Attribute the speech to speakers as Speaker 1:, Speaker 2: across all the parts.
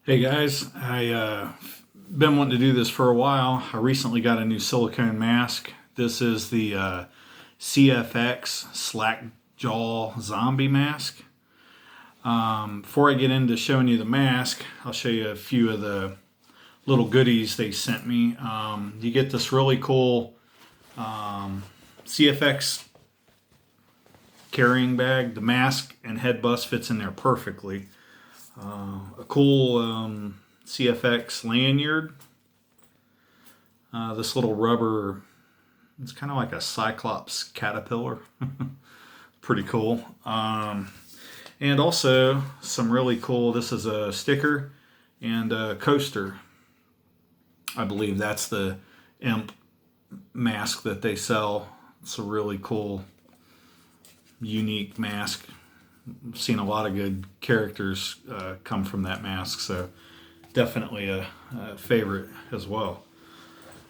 Speaker 1: Hey guys, I been wanting to do this for a while. I recently got a new silicone mask. This is the CFX Slackjaw Zombie mask. Before I get into showing you the mask, I'll show you a few of the little goodies they sent me. You get this really cool CFX carrying bag. The mask and head bust fits in there perfectly. A cool CFX lanyard. This little rubber, it's kind of like a Cyclops caterpillar. Pretty cool. And also some really cool, this is a sticker and a coaster. I believe that's the imp mask that they sell. It's a really cool, unique mask. I've seen a lot of good characters come from that mask, so definitely a favorite as well.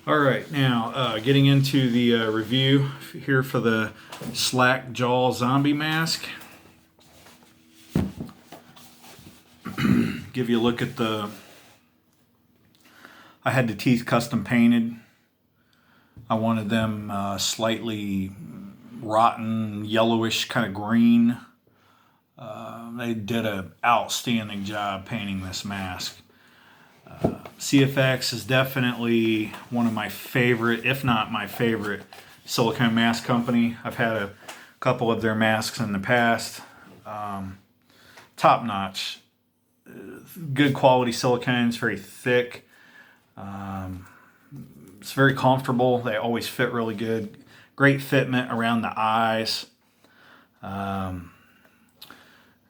Speaker 1: All right, now getting into the review here for the Slackjaw Zombie mask. Give you a look at I had the teeth custom painted. I wanted them slightly rotten, yellowish, kind of green. They did an outstanding job painting this mask. CFX is definitely one of my favorite, if not my favorite, silicone mask company. I've had a couple of their masks in the past. Top notch. Good quality silicone. It's very thick. It's very comfortable. They always fit really good. Great fitment around the eyes.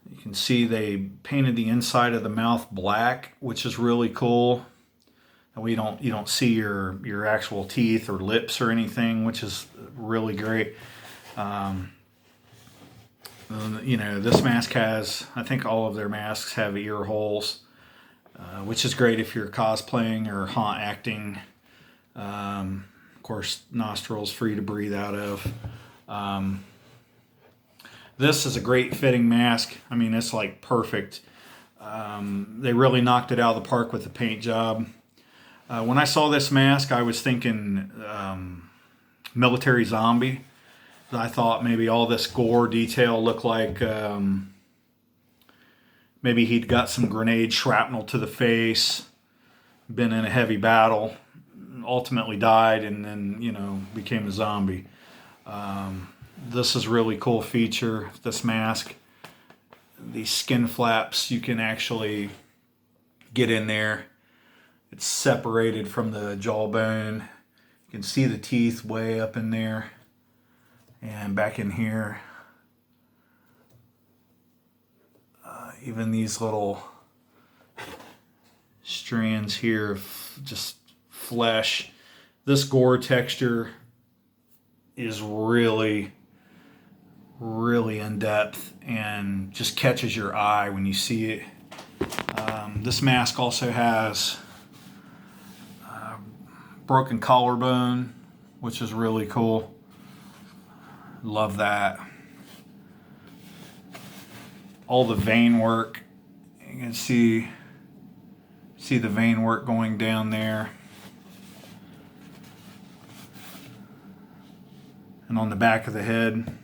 Speaker 1: You can see they painted the inside of the mouth black, which is really cool. And you don't see your actual teeth or lips or anything, which is really great. This mask has, I think all of their masks have ear holes, which is great if you're cosplaying or haunt acting. Of course, nostrils free to breathe out of. This is a great fitting mask. I mean, it's like perfect. They really knocked it out of the park with the paint job. When I saw this mask, I was thinking military zombie. I thought maybe all this gore detail looked like maybe he'd got some grenade shrapnel to the face, been in a heavy battle, ultimately died, and then, became a zombie. This is a really cool feature, this mask. These skin flaps, you can actually get in there. It's separated from the jawbone. You can see the teeth way up in there and back in here. Even these little strands here of just flesh. This gore texture is really in depth and just catches your eye when you see it. This mask also has broken collarbone, which is really cool. Love that. All the vein work, you can see the vein work going down there. And on the back of the head.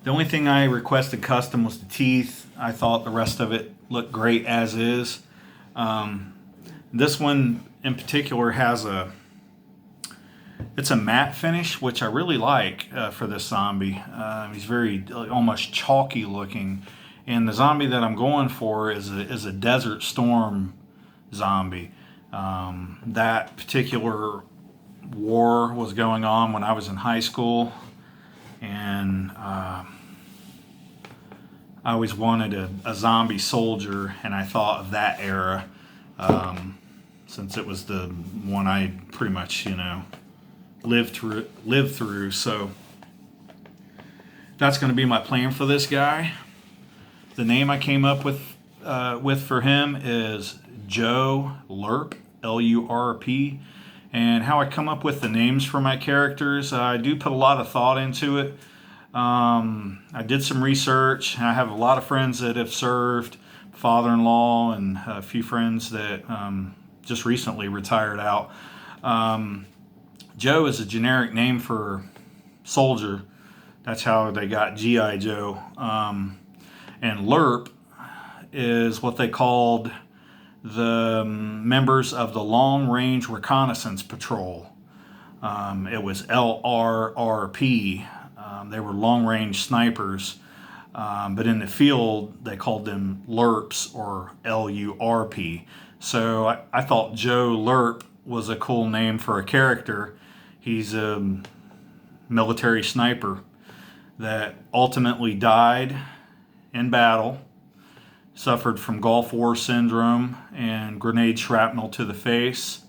Speaker 1: The only thing I requested custom was the teeth. I thought the rest of it looked great as is. This one in particular has it's a matte finish, which I really like for this zombie. He's very almost chalky looking. And the zombie that I'm going for is a Desert Storm zombie. That particular war was going on when I was in high school, and I always wanted a zombie soldier, and I thought of that era since it was the one I pretty much lived through. So that's going to be my plan for this guy. The name I came up with for him is Joe Lurp, L-U-R-P. And how I come up with the names for my characters, I do put a lot of thought into it. I did some research. I have a lot of friends that have served, father-in-law, and a few friends that just recently retired out. Joe is a generic name for soldier. That's how they got G.I. Joe. And LRP is what they called the members of the Long Range Reconnaissance Patrol. It was LRRP. They were long range snipers, but in the field they called them LRPs or LURP. So I thought Joe LRP was a cool name for a character. He's a military sniper that ultimately died in battle, suffered from Gulf War syndrome and grenade shrapnel to the face,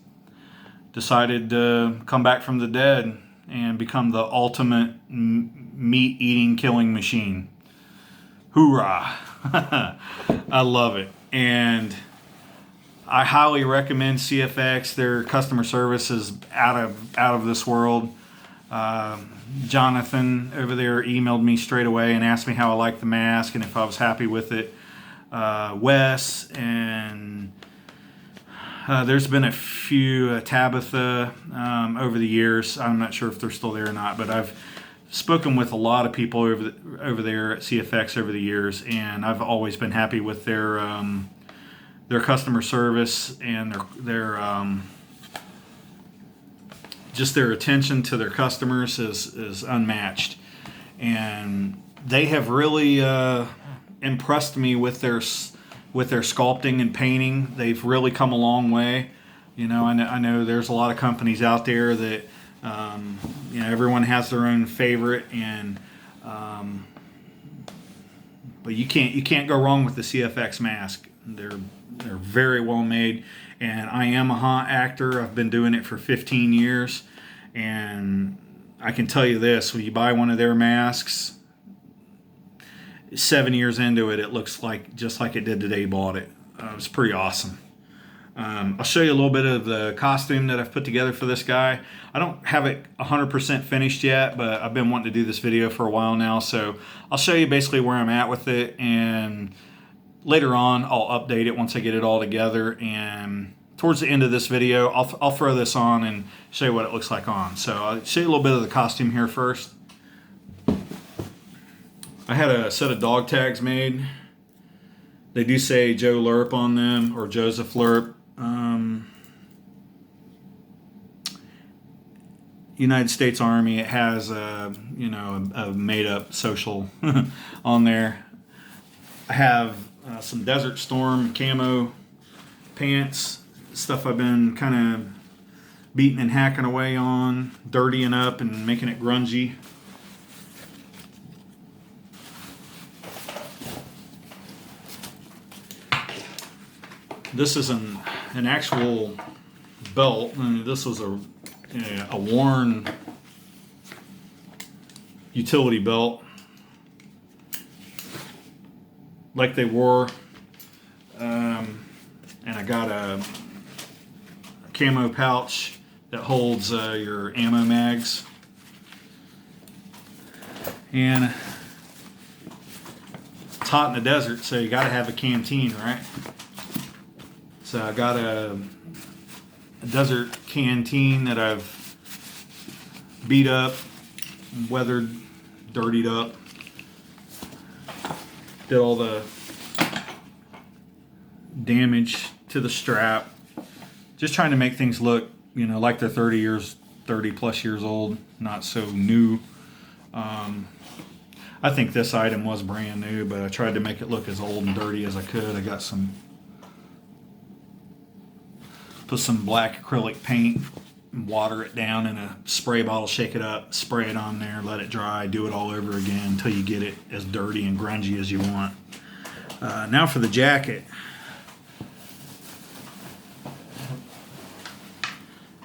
Speaker 1: decided to come back from the dead and become the ultimate meat-eating killing machine. Hoorah! I love it. And I highly recommend CFX. Their customer service is out of this world. Jonathan over there emailed me straight away and asked me how I liked the mask and if I was happy with it. Wes and there's been a few, Tabitha, over the years. I'm not sure if they're still there or not, but I've spoken with a lot of people over there at CFX over the years, and I've always been happy with their customer service and their just their attention to their customers is unmatched. And they have really impressed me with their sculpting and painting. They've really come a long way. You know, I know there's a lot of companies out there that, you know, everyone has their own favorite, and but you can't go wrong with the CFX mask. They're very well made, and I am a haunt actor. I've been doing it for 15 years, and I can tell you this: when you buy one of their masks, 7 years into it, it looks like just like it did the day you bought it. It's pretty awesome. I'll show you a little bit of the costume that I've put together for this guy. I don't have it 100% finished yet, but I've been wanting to do this video for a while now, so I'll show you basically where I'm at with it, and later on I'll update it once I get it all together, and towards the end of this video I'll throw this on and show you what it looks like on. So I'll show you a little bit of the costume here first. I had a set of dog tags made. They do say Joe LRP on them, or Joseph LRP. United States Army. It has a made-up social on there. I have some Desert Storm camo pants, stuff I've been kind of beating and hacking away on, dirtying up and making it grungy. This is an actual belt. This was a worn utility belt, like they wore. And I got a camo pouch that holds your ammo mags. And it's hot in the desert, so you got to have a canteen, right? So I got a desert canteen that I've beat up, weathered, dirtied up. Did all the damage to the strap. Just trying to make things look, like they're 30 plus years old, not so new. I think this item was brand new, but I tried to make it look as old and dirty as I could. I got put some black acrylic paint, water it down in a spray bottle, shake it up, spray it on there, let it dry, do it all over again until you get it as dirty and grungy as you want. Now for the jacket.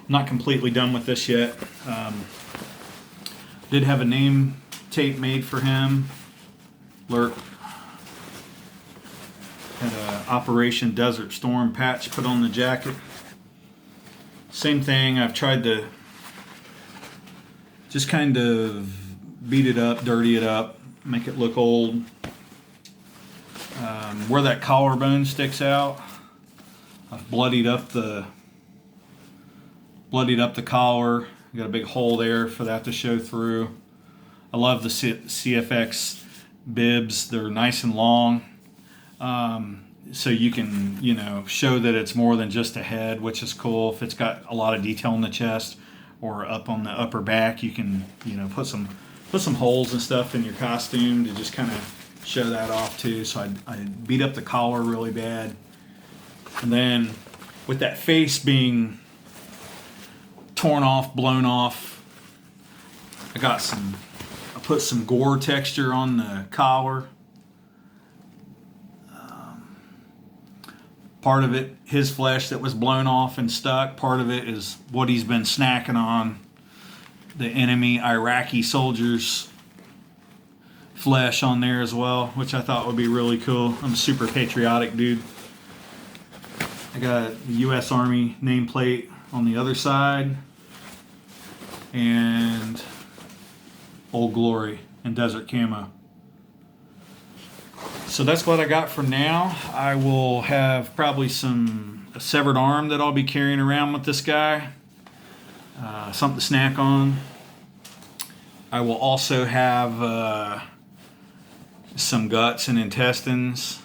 Speaker 1: Not completely done with this yet. Did have a name tape made for him. LRP. Had a Operation Desert Storm patch put on the jacket. Same thing, I've tried to just kind of beat it up, dirty it up, make it look old. Where that collarbone sticks out, I've bloodied up the collar. Got a big hole there for that to show through. I love the CFX bibs. They're nice and long, so you can, you know, show that it's more than just a head, which is cool. If it's got a lot of detail in the chest or up on the upper back, you can, you know, put some holes and stuff in your costume to just kind of show that off too. So I beat up the collar really bad, and then with that face being torn off, blown off, I put some gore texture on the collar. Part of it, his flesh that was blown off and stuck. Part of it is what he's been snacking on, the enemy Iraqi soldiers' flesh on there as well, which I thought would be really cool. I'm a super patriotic dude. I got the U.S. Army nameplate on the other side, and Old Glory and Desert Camo. So that's what I got for now. I will have probably a severed arm that I'll be carrying around with this guy. Something to snack on. I will also have some guts and intestines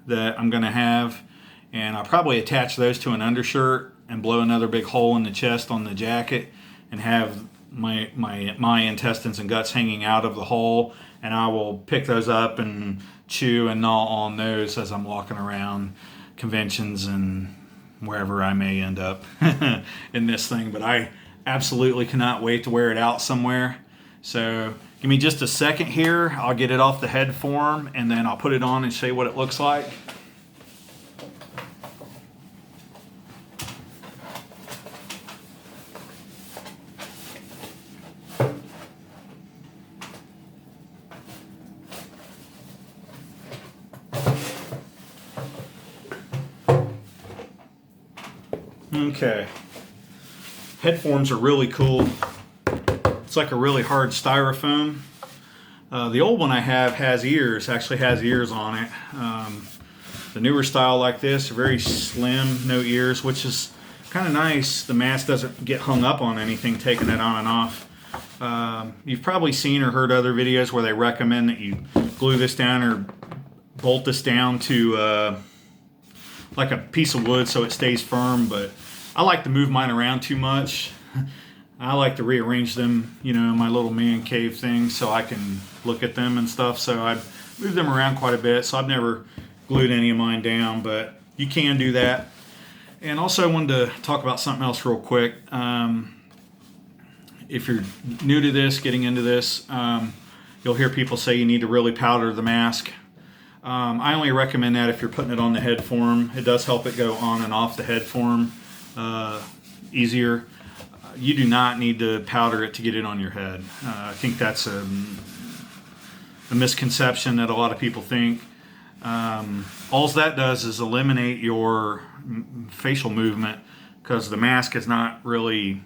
Speaker 1: that I'm going to have, and I'll probably attach those to an undershirt and blow another big hole in the chest on the jacket and have my intestines and guts hanging out of the hole, and I will pick those up and chew and gnaw on those as I'm walking around conventions and wherever I may end up in this thing. But I absolutely cannot wait to wear it out somewhere. So give me just a second here. I'll get it off the head form, and then I'll put it on and show you what it looks like. Okay, head forms are really cool. It's like a really hard styrofoam. The old one I have actually has ears on it. The newer style like this are very slim, no ears, which is kind of nice. The mask doesn't get hung up on anything, taking it on and off. You've probably seen or heard other videos where they recommend that you glue this down or bolt this down to like a piece of wood so it stays firm, but I like to move mine around too much. I like to rearrange them, you know, in my little man cave thing so I can look at them and stuff. So I move them around quite a bit. So I've never glued any of mine down, but you can do that. And also I wanted to talk about something else real quick. If you're new to this, getting into this, you'll hear people say you need to really powder the mask. I only recommend that if you're putting it on the head form. It does help it go on and off the head form easier. You do not need to powder it to get it on your head. I think that's a misconception that a lot of people think. All that does is eliminate your facial movement because the mask is not really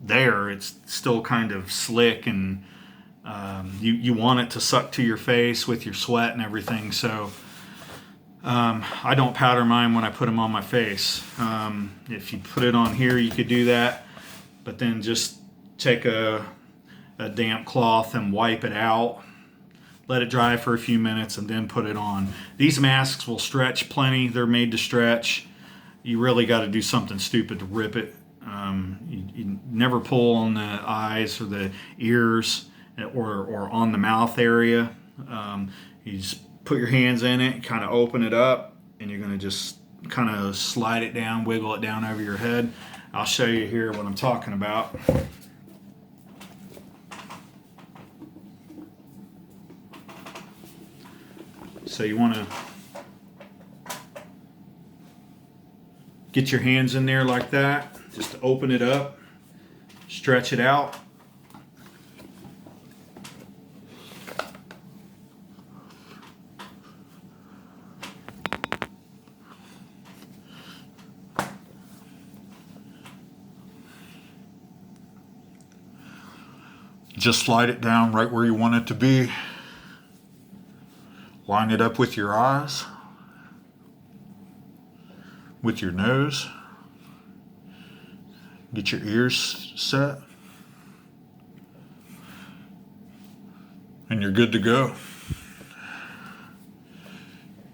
Speaker 1: there. It's still kind of slick, and you want it to suck to your face with your sweat and everything. So I don't powder mine when I put them on my face. If you put it on here, you could do that, but then just take a damp cloth and wipe it out. Let it dry for a few minutes and then put it on. These masks will stretch plenty. They're made to stretch. You really got to do something stupid to rip it. You never pull on the eyes or the ears or on the mouth area. You just put your hands in it, kind of open it up, and you're going to just kind of slide it down, wiggle it down over your head. I'll show you here what I'm talking about. So you want to get your hands in there like that, just open it up, stretch it out. Just slide it down right where you want it to be. Line it up with your eyes, with your nose. Get your ears set. And you're good to go.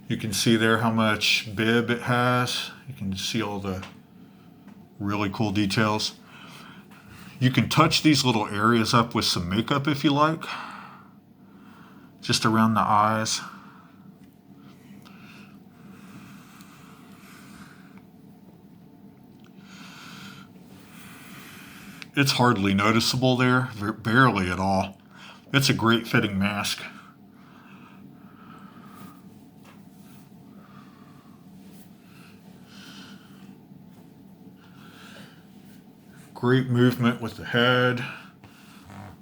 Speaker 1: You can see there how much bib it has. You can see all the really cool details. You can touch these little areas up with some makeup if you like. Just around the eyes. It's hardly noticeable there, barely at all. It's a great fitting mask. Great movement with the head,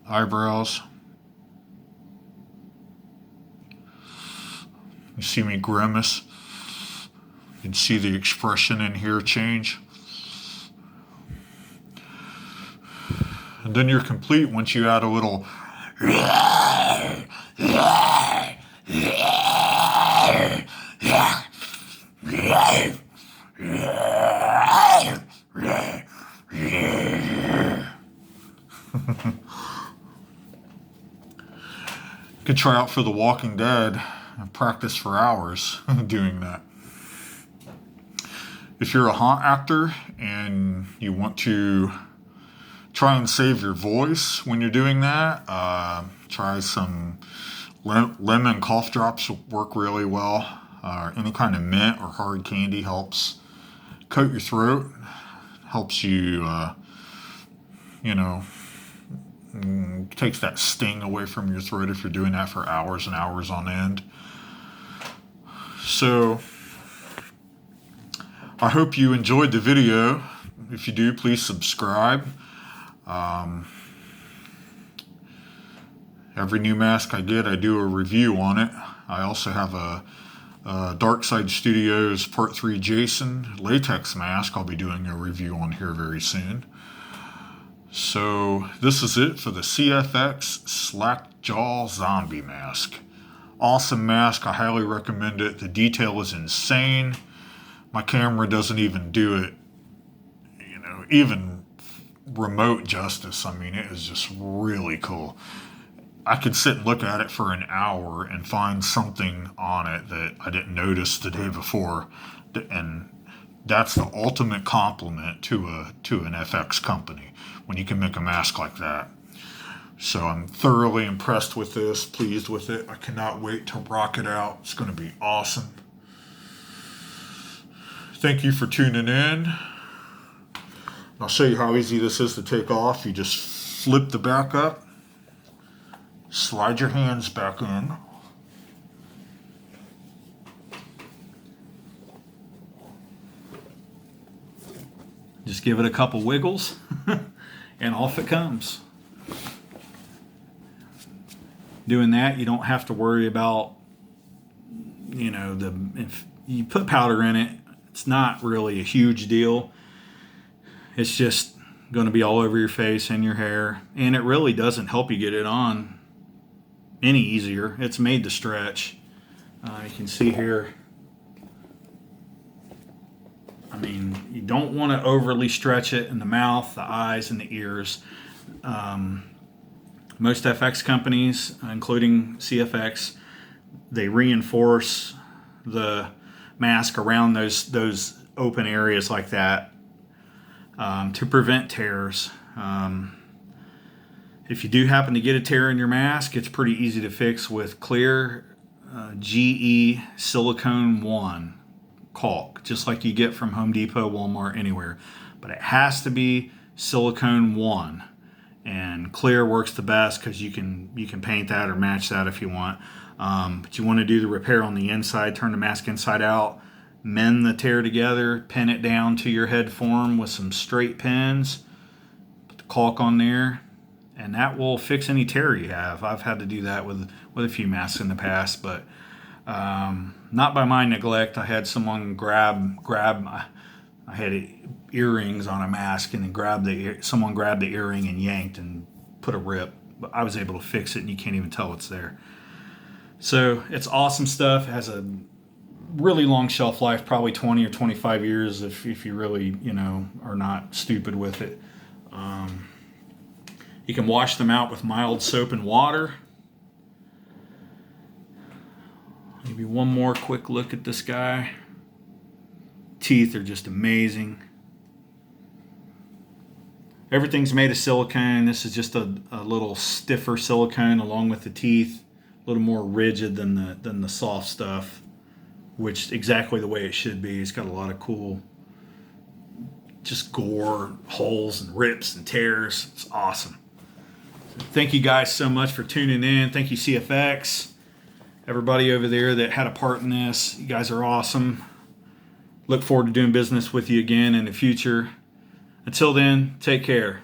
Speaker 1: eyebrows. You see me grimace. You can see the expression in here change. And then you're complete once you add a little could try out for The Walking Dead and practice for hours doing that. If you're a haunt actor and you want to try and save your voice when you're doing that, try some lemon cough drops will work really well. Any kind of mint or hard candy helps coat your throat, helps you, takes that sting away from your throat if you're doing that for hours and hours on end. So I hope you enjoyed the video. If you do, please subscribe. Every new mask I get, I do a review on it. I also have a Dark Side Studios Part 3 Jason latex mask I'll be doing a review on here very soon. So this is it for the CFX Slackjaw Zombie mask. Awesome mask. I highly recommend it. The detail is insane. My camera doesn't even do it, even remote justice. I mean, it is just really cool. I could sit and look at it for an hour and find something on it that I didn't notice the day before. And that's the ultimate compliment to an FX company, when you can make a mask like that. So I'm thoroughly impressed with this, pleased with it. I cannot wait to rock it out. It's going to be awesome. Thank you for tuning in. I'll show you how easy this is to take off. You just flip the back up, slide your hands back in, just give it a couple wiggles, and off it comes. Doing that, you don't have to worry about, if you put powder in it, it's not really a huge deal. It's just going to be all over your face and your hair, and it really doesn't help you get it on any easier. It's made to stretch. You can see here. I mean, you don't want to overly stretch it in the mouth, the eyes, and the ears. Most FX companies, including CFX, they reinforce the mask around those open areas like that to prevent tears. If you do happen to get a tear in your mask, it's pretty easy to fix with clear GE Silicone 1 caulk, just like you get from Home Depot, Walmart, anywhere. But it has to be Silicone 1. And clear works the best because you can paint that or match that if you want. But you want to do the repair on the inside, turn the mask inside out, mend the tear together, pin it down to your head form with some straight pins, put the caulk on there, and that will fix any tear you have. I've had to do that with a few masks in the past, but not by my neglect. I had someone grab I had earrings on a mask, and then someone grabbed the earring and yanked and put a rip. but I was able to fix it and you can't even tell it's there. So it's awesome stuff. It has a really long shelf life, probably 20 or 25 years if you really, are not stupid with it. You can wash them out with mild soap and water. Maybe one more quick look at this guy. Teeth are just amazing. Everything's made of silicone. This is just a little stiffer silicone along with the teeth. A little more rigid than the soft stuff, which exactly the way it should be. It's got a lot of cool just gore, holes and rips and tears. It's awesome. Thank you guys so much for tuning in. Thank you, CFX. Everybody over there that had a part in this. You guys are awesome. Look forward to doing business with you again in the future. Until then, take care.